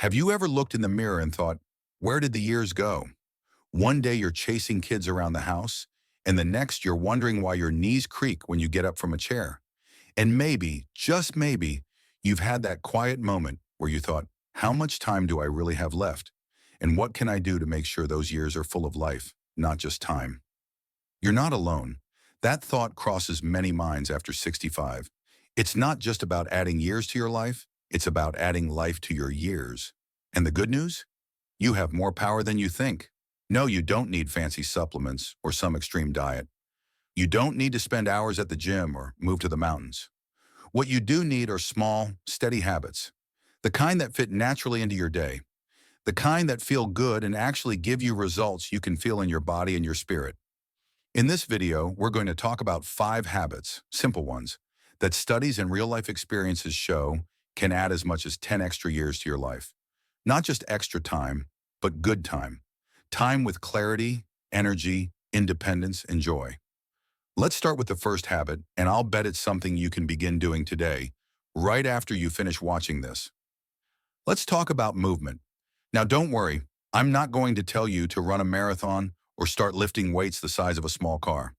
Have you ever looked in the mirror and thought, where did the years go? One day you're chasing kids around the house, and the next you're wondering why your knees creak when you get up from a chair. And maybe, just maybe, you've had that quiet moment where you thought, how much time do I really have left? And what can I do to make sure those years are full of life, not just time? You're not alone. That thought crosses many minds after 65. It's not just about adding years to your life, it's about adding life to your years. And the good news? You have more power than you think. No, you don't need fancy supplements or some extreme diet. You don't need to spend hours at the gym or move to the mountains. What you do need are small, steady habits. The kind that fit naturally into your day. The kind that feel good and actually give you results you can feel in your body and your spirit. In this video, we're going to talk about 5 habits, simple ones, that studies and real-life experiences show can add as much as 10 extra years to your life. Not just extra time, but good time. Time with clarity, energy, independence, and joy. Let's start with the first habit, and I'll bet it's something you can begin doing today, right after you finish watching this. Let's talk about movement. Now don't worry, I'm not going to tell you to run a marathon or start lifting weights the size of a small car.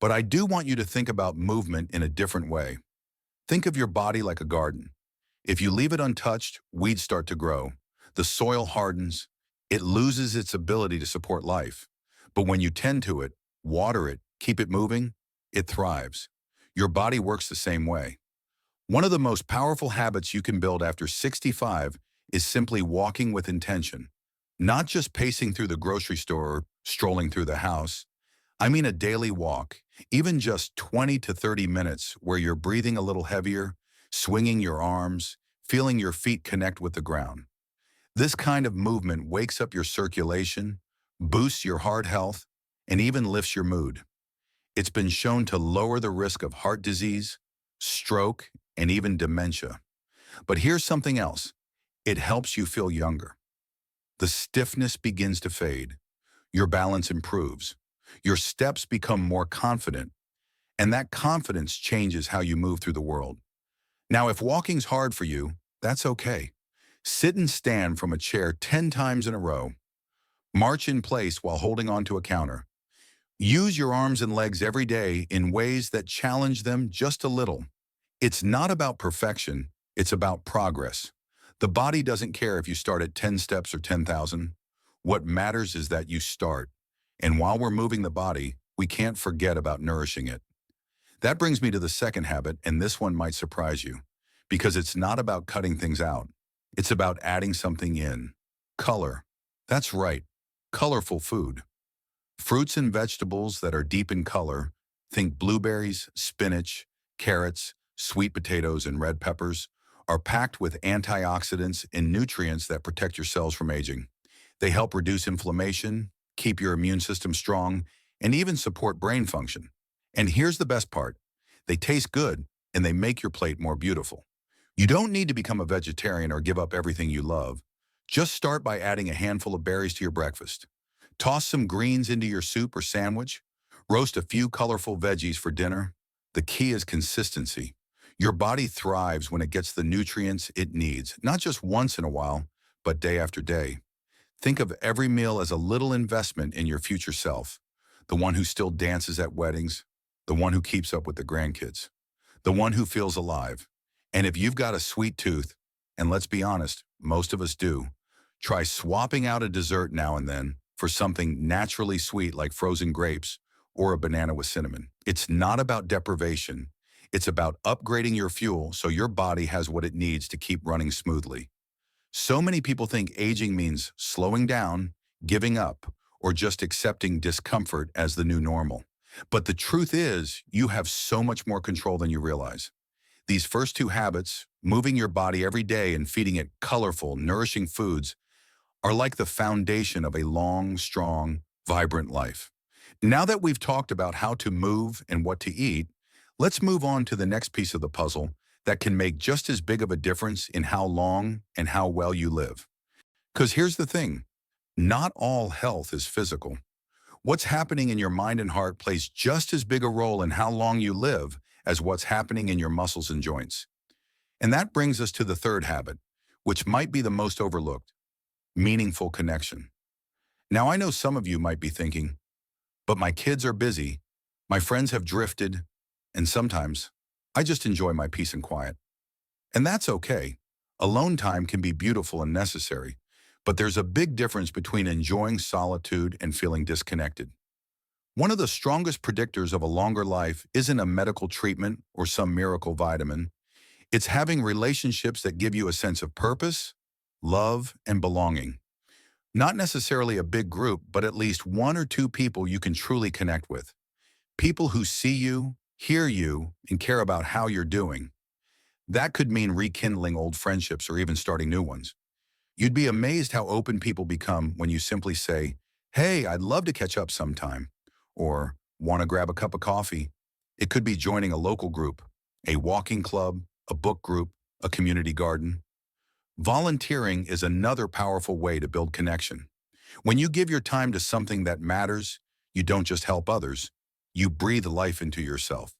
But I do want you to think about movement in a different way. Think of your body like a garden. If you leave it untouched, weeds start to grow. The soil hardens. It loses its ability to support life. But when you tend to it, water it, keep it moving, it thrives. Your body works the same way. One of the most powerful habits you can build after 65 is simply walking with intention. Not just pacing through the grocery store or strolling through the house. I mean a daily walk, even just 20 to 30 minutes where you're breathing a little heavier, swinging your arms, feeling your feet connect with the ground. This kind of movement wakes up your circulation, boosts your heart health, and even lifts your mood. It's been shown to lower the risk of heart disease, stroke, and even dementia. But here's something else. It helps you feel younger. The stiffness begins to fade. Your balance improves. Your steps become more confident. And that confidence changes how you move through the world. Now, if walking's hard for you, that's okay. Sit and stand from a chair 10 times in a row. March in place while holding onto a counter. Use your arms and legs every day in ways that challenge them just a little. It's not about perfection, it's about progress. The body doesn't care if you start at 10 steps or 10,000. What matters is that you start. And while we're moving the body, we can't forget about nourishing it. That brings me to the second habit, and this one might surprise you, because it's not about cutting things out. It's about adding something in. Color. That's right, colorful food. Fruits and vegetables that are deep in color, think blueberries, spinach, carrots, sweet potatoes, and red peppers, are packed with antioxidants and nutrients that protect your cells from aging. They help reduce inflammation, keep your immune system strong, and even support brain function. And here's the best part. They taste good, and they make your plate more beautiful. You don't need to become a vegetarian or give up everything you love. Just start by adding a handful of berries to your breakfast. Toss some greens into your soup or sandwich. Roast a few colorful veggies for dinner. The key is consistency. Your body thrives when it gets the nutrients it needs, not just once in a while, but day after day. Think of every meal as a little investment in your future self. The one who still dances at weddings, the one who keeps up with the grandkids, the one who feels alive. And if you've got a sweet tooth, and let's be honest, most of us do, try swapping out a dessert now and then for something naturally sweet like frozen grapes or a banana with cinnamon. It's not about deprivation. It's about upgrading your fuel so your body has what it needs to keep running smoothly. So many people think aging means slowing down, giving up, or just accepting discomfort as the new normal. But the truth is, you have so much more control than you realize. These first 2 habits, moving your body every day and feeding it colorful, nourishing foods, are like the foundation of a long, strong, vibrant life. Now that we've talked about how to move and what to eat, let's move on to the next piece of the puzzle that can make just as big of a difference in how long and how well you live. Because here's the thing, not all health is physical. What's happening in your mind and heart plays just as big a role in how long you live as what's happening in your muscles and joints. And that brings us to the third habit, which might be the most overlooked: meaningful connection. Now, I know some of you might be thinking, but my kids are busy, my friends have drifted, and sometimes I just enjoy my peace and quiet. And that's okay. Alone time can be beautiful and necessary, but there's a big difference between enjoying solitude and feeling disconnected. One of the strongest predictors of a longer life isn't a medical treatment or some miracle vitamin. It's having relationships that give you a sense of purpose, love, and belonging. Not necessarily a big group, but at least one or two people you can truly connect with. People who see you, hear you, and care about how you're doing. That could mean rekindling old friendships or even starting new ones. You'd be amazed how open people become when you simply say, "Hey, I'd love to catch up sometime," or "Want to grab a cup of coffee?" It could be joining a local group, a walking club, a book group, a community garden. Volunteering is another powerful way to build connection. When you give your time to something that matters, you don't just help others, you breathe life into yourself.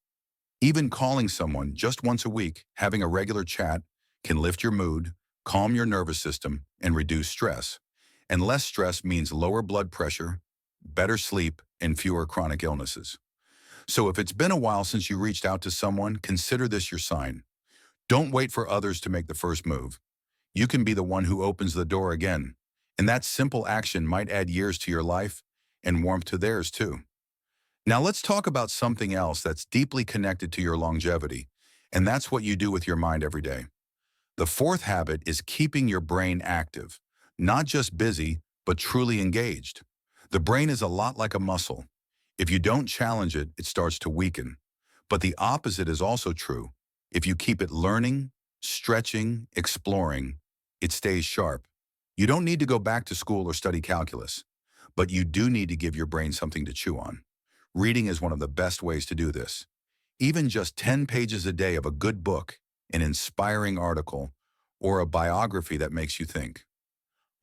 Even calling someone just once a week, having a regular chat, can lift your mood, calm your nervous system, and reduce stress. And less stress means lower blood pressure, better sleep, and fewer chronic illnesses. So if it's been a while since you reached out to someone, consider this your sign. Don't wait for others to make the first move. You can be the one who opens the door again. And that simple action might add years to your life and warmth to theirs too. Now let's talk about something else that's deeply connected to your longevity, and that's what you do with your mind every day. The fourth habit is keeping your brain active, not just busy, but truly engaged. The brain is a lot like a muscle. If you don't challenge it, it starts to weaken. But the opposite is also true. If you keep it learning, stretching, exploring, it stays sharp. You don't need to go back to school or study calculus, but you do need to give your brain something to chew on. Reading is one of the best ways to do this. Even just 10 pages a day of a good book, an inspiring article, or a biography that makes you think.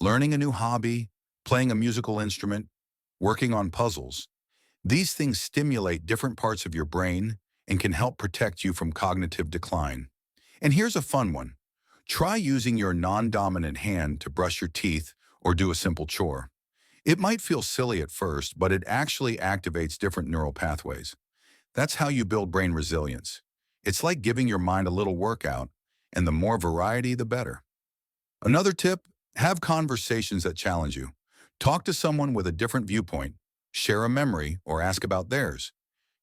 Learning a new hobby, playing a musical instrument, working on puzzles. These things stimulate different parts of your brain and can help protect you from cognitive decline. And here's a fun one. Try using your non-dominant hand to brush your teeth or do a simple chore. It might feel silly at first, but it actually activates different neural pathways. That's how you build brain resilience. It's like giving your mind a little workout, and the more variety, the better. Another tip, have conversations that challenge you. Talk to someone with a different viewpoint, share a memory, or ask about theirs.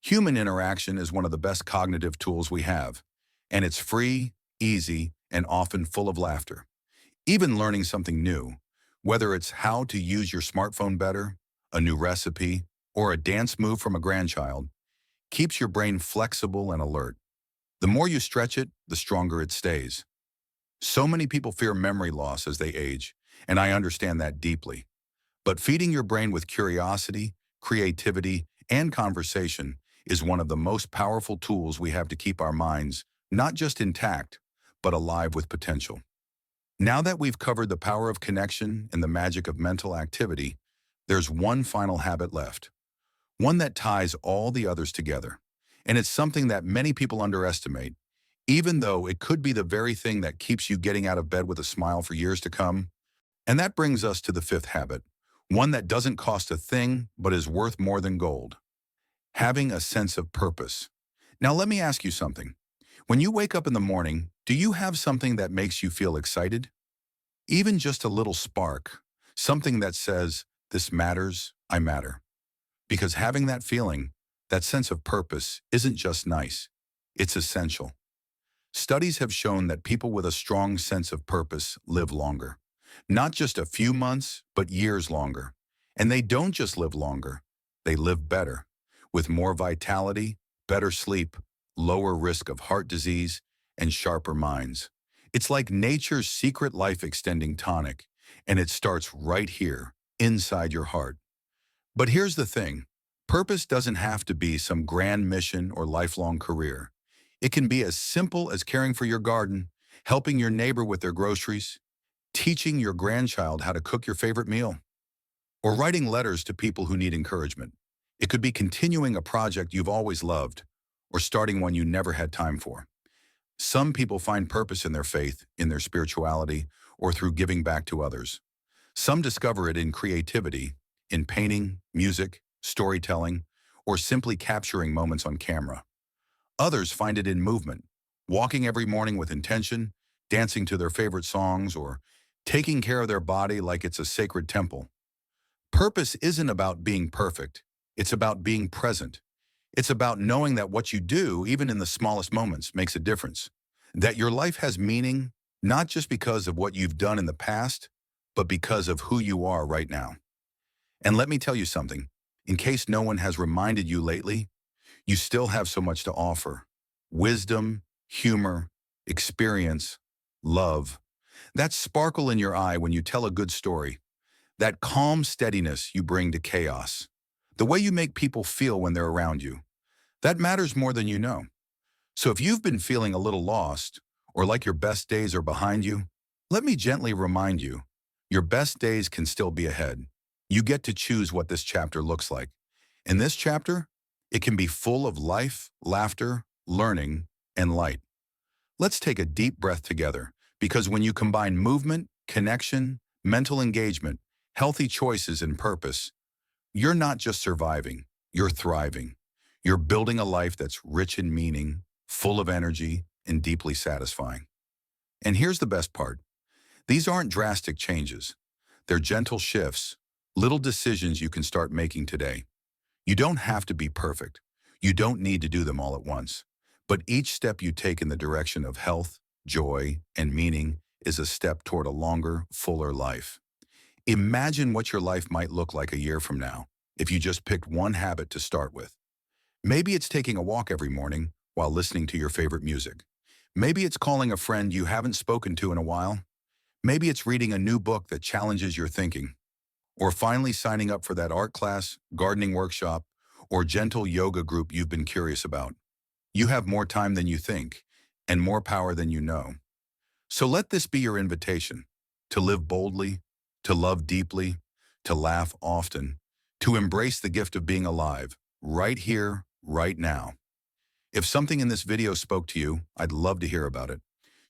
Human interaction is one of the best cognitive tools we have, and it's free, easy, and often full of laughter. Even learning something new, whether it's how to use your smartphone better, a new recipe, or a dance move from a grandchild, keeps your brain flexible and alert. The more you stretch it, the stronger it stays. So many people fear memory loss as they age, and I understand that deeply. But feeding your brain with curiosity, creativity, and conversation is one of the most powerful tools we have to keep our minds not just intact, but alive with potential. Now that we've covered the power of connection and the magic of mental activity, there's one final habit left. One that ties all the others together. And it's something that many people underestimate, even though it could be the very thing that keeps you getting out of bed with a smile for years to come. And that brings us to the fifth habit, one that doesn't cost a thing, but is worth more than gold. Having a sense of purpose. Now let me ask you something. When you wake up in the morning, do you have something that makes you feel excited? Even just a little spark, something that says, "This matters, I matter." Because having that feeling, that sense of purpose, isn't just nice, it's essential. Studies have shown that people with a strong sense of purpose live longer. Not just a few months, but years longer. And they don't just live longer, they live better, with more vitality, better sleep, lower risk of heart disease, and sharper minds. It's like nature's secret life-extending tonic, and it starts right here, inside your heart. But here's the thing. Purpose doesn't have to be some grand mission or lifelong career. It can be as simple as caring for your garden, helping your neighbor with their groceries, teaching your grandchild how to cook your favorite meal, or writing letters to people who need encouragement. It could be continuing a project you've always loved, or starting one you never had time for. Some people find purpose in their faith, in their spirituality, or through giving back to others. Some discover it in creativity, in painting, music, storytelling, or simply capturing moments on camera. Others find it in movement, walking every morning with intention, dancing to their favorite songs, or taking care of their body like it's a sacred temple. Purpose isn't about being perfect. It's about being present. It's about knowing that what you do, even in the smallest moments, makes a difference. That your life has meaning, not just because of what you've done in the past, but because of who you are right now. And let me tell you something. In case no one has reminded you lately, you still have so much to offer. Wisdom, humor, experience, love. That sparkle in your eye when you tell a good story. That calm steadiness you bring to chaos. The way you make people feel when they're around you. That matters more than you know. So if you've been feeling a little lost, or like your best days are behind you, let me gently remind you, your best days can still be ahead. You get to choose what this chapter looks like. In this chapter, it can be full of life, laughter, learning, and light. Let's take a deep breath together, because when you combine movement, connection, mental engagement, healthy choices, and purpose, you're not just surviving, you're thriving. You're building a life that's rich in meaning, full of energy, and deeply satisfying. And here's the best part. These aren't drastic changes. They're gentle shifts, little decisions you can start making today. You don't have to be perfect. You don't need to do them all at once. But each step you take in the direction of health, joy, and meaning is a step toward a longer, fuller life. Imagine what your life might look like a year from now if you just picked one habit to start with. Maybe it's taking a walk every morning while listening to your favorite music. Maybe it's calling a friend you haven't spoken to in a while. Maybe it's reading a new book that challenges your thinking. Or finally signing up for that art class, gardening workshop, or gentle yoga group you've been curious about. You have more time than you think, and more power than you know. So let this be your invitation to live boldly, to love deeply, to laugh often, to embrace the gift of being alive, right here, right now. If something in this video spoke to you, I'd love to hear about it.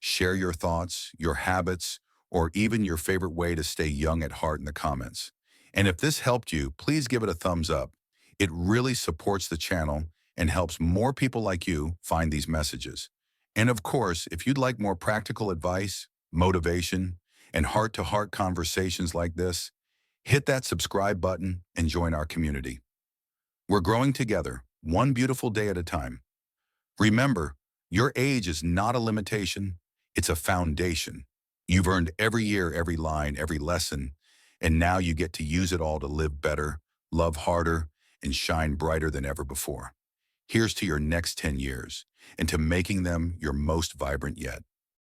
Share your thoughts, your habits, or even your favorite way to stay young at heart in the comments. And if this helped you, please give it a thumbs up. It really supports the channel and helps more people like you find these messages. And of course, if you'd like more practical advice, motivation, and heart-to-heart conversations like this, hit that subscribe button and join our community. We're growing together, one beautiful day at a time. Remember, your age is not a limitation, it's a foundation. You've earned every year, every line, every lesson, and now you get to use it all to live better, love harder, and shine brighter than ever before. Here's to your next 10 years, and to making them your most vibrant yet.